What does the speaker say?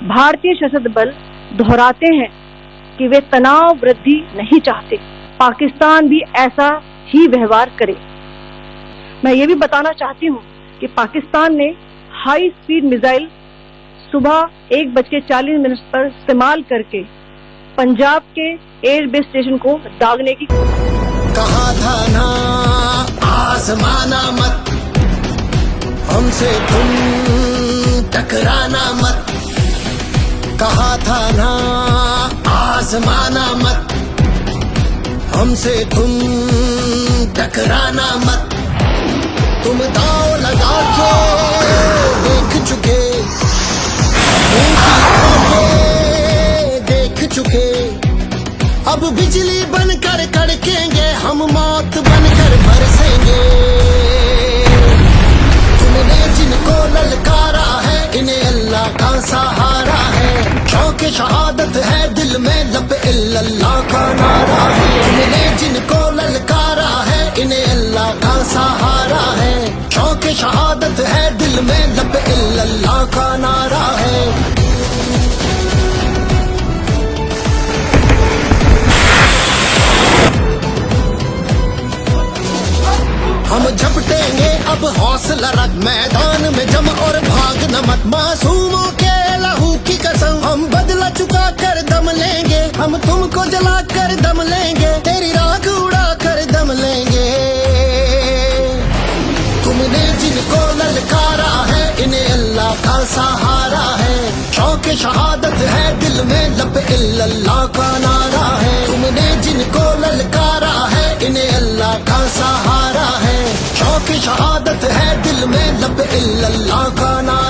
भारतीय सशस्त्र बल दोहराते हैं कि वे तनाव वृद्धि नहीं चाहते। पाकिस्तान भी ऐसा ही व्यवहार करे। मैं ये भी बताना चाहती हूँ कि पाकिस्तान ने हाई स्पीड मिसाइल सुबह 1:40 पर इस्तेमाल करके पंजाब के एयरबेस स्टेशन को दागने की कहा था ना आजमाना मत, हमसे तुम टकराना मत। कहा था ना आजमाना मत, हमसे तुम टकराना मत। तुम दाव लगा के देख चुके, देख चुके। अब बिजली बनकर कड़केंगे, हम मौत बनकर बरसेंगे। तुमने जिनको ललकारा है, इन्हें अल्लाह का सहारा है। शौक़ शहादत है दिल में, लब इल्लल्लाह का नारा है। तुमने जिनको ललकारा है, इन्हें अल्लाह का सहारा है। शौक़ शहादत है दिल में, लब इल्लल्लाह का नारा है। हम झपटेंगे अब हौसला रख, मैदान में जम और भाग न मत। मासूमों के लहू की कसम, हम बदला चुका कर दम लेंगे। हम तुमको जला कर दम लेंगे, तेरी राख उड़ा कर दम लेंगे। तुमने जिनको ललकारा है, इन्हें अल्लाह का सहारा है। शौक़ शहादत है दिल में, लब इल्लल्लाह का नारा है। तुमने जिनको ललकारा है, इन्हें अल्लाह का सहारा है। शौक़ शहादत है दिल में, लब इल्लल्लाह का नारा।